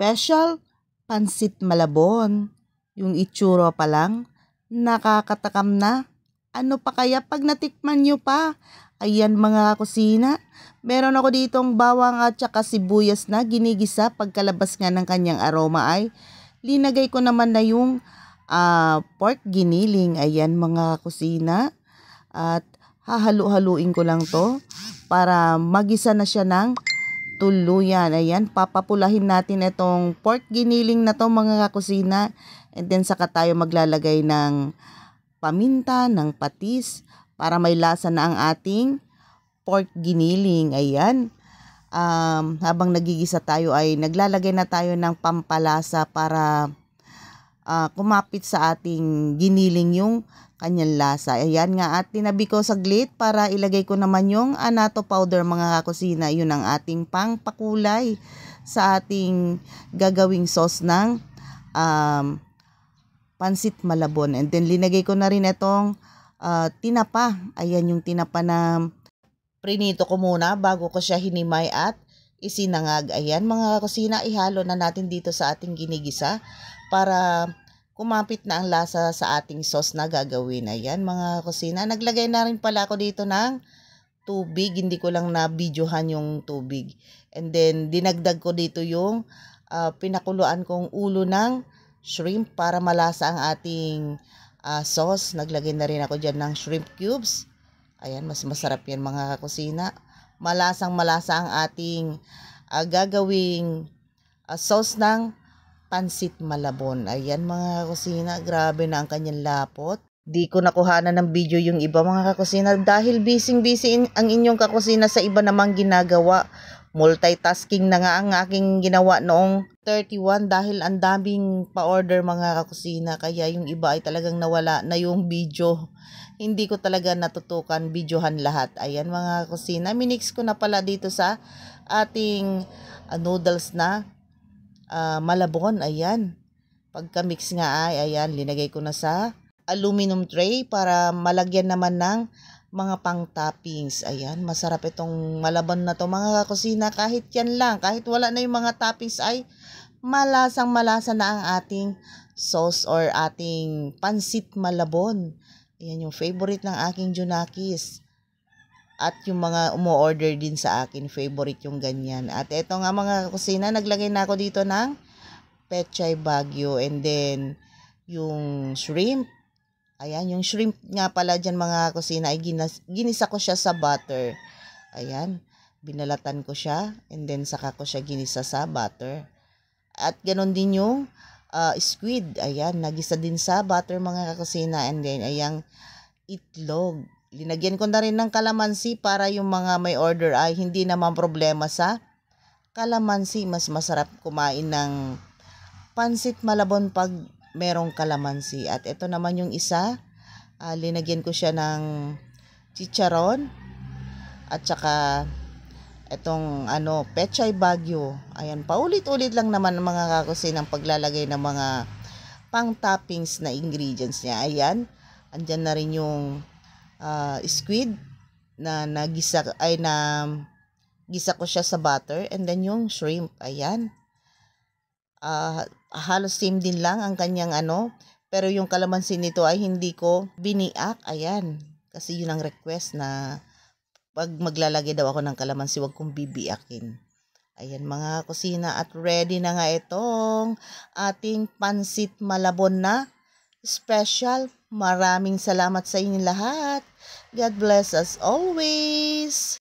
Special pansit malabon. Yung itsura pa lang, nakakatakam na. Ano pa kaya pag natikman nyo pa? Ayan mga kusina, meron ako ditong bawang at saka sibuyas na ginigisa. Pagkalabas nga ng kanyang aroma ay linagay ko naman na yung pork giniling. Ayan mga kusina, at hahalu-haluin ko lang to para magisa na siya ng tuluyan. Ayan, papapulahin natin itong pork giniling na to mga kusina, and then saka tayo maglalagay ng paminta, ng patis para may lasa na ang ating pork giniling. Ayan, habang nagigisa tayo ay naglalagay na tayo ng pampalasa para kumapit sa ating giniling yung kanyang lasa. Ayan nga, at tinabi ko saglit para ilagay ko naman yung annatto powder mga kakusina. Yun ang ating pangpakulay sa ating gagawing sauce ng pansit malabon. And then linagay ko na rin itong tinapa. Ayan yung tinapa na prinito ko muna bago ko siya hinimay at isinangag. Ayan mga kusina, ihalo na natin dito sa ating ginigisa para kumapit na ang lasa sa ating sauce na gagawin. Ayan mga kusina, naglagay na rin pala ako dito ng tubig. Hindi ko lang na-videohan yung tubig. And then dinagdag ko dito yung pinakuluan kong ulo ng shrimp para malasa ang ating sauce. Naglagay na rin ako dyan ng shrimp cubes. Ayan, mas masarap yan mga kusina. Malasang malasa ang ating gagawing sauce ng pansit malabon. Ayan mga kusina, grabe na ang kanyang lapot. Di ko nakuhanan ng video yung iba mga kakusina dahil busy ang inyong kakusina sa iba namang ginagawa. Multitasking na nga ang aking ginawa noong 31 dahil ang daming pa-order mga kakusina, kaya yung iba ay talagang nawala na yung video. Hindi ko talaga natutukan videohan lahat. Ayan mga kakusina, minix ko na pala dito sa ating noodles na malabon. Ayan, pagka-mix nga ay ayan, linagay ko na sa aluminum tray para malagyan naman ng mga pang toppings. Ayan, masarap itong malabon na to mga kakusina. Kahit yan lang, kahit wala na yung mga toppings ay malasang malasa na ang ating sauce or ating pansit malabon. Ayan yung favorite ng aking Junakis. At yung mga umu-order din sa akin, favorite yung ganyan. At eto nga mga kusina, naglagay na ako dito ng pechay Baguio and then yung shrimp. Ayan, yung shrimp nga pala dyan mga kusina ay ginisa ko siya sa butter. Ayan, binalatan ko siya and then saka ko siya ginisa sa butter. At ganon din yung squid. Ayan, nagisa din sa butter mga kusina, and then ayang itlog. Linagyan ko na rin ng kalamansi para yung mga may order ay hindi naman problema sa kalamansi. Mas masarap kumain ng pansit malabon pag merong kalamansi. At ito naman yung isa, linagyan ko siya ng chicharon at saka itong pechay Baguio. Ayan, paulit-ulit lang naman mga kakusinang paglalagay ng mga pang toppings na ingredients niya. Ayan, andyan na rin yung squid na gisa ko siya sa butter, and then yung shrimp. Ayan, halos same din lang ang kanyang pero yung kalamansi nito ay hindi ko biniak. Ayan, kasi yun ang request na pag maglalagay daw ako ng kalamansi, wag kong bibiakin. Ayan mga kusina, at ready na nga itong ating pansit malabon na special. Maraming salamat sa inyo lahat. God bless us always.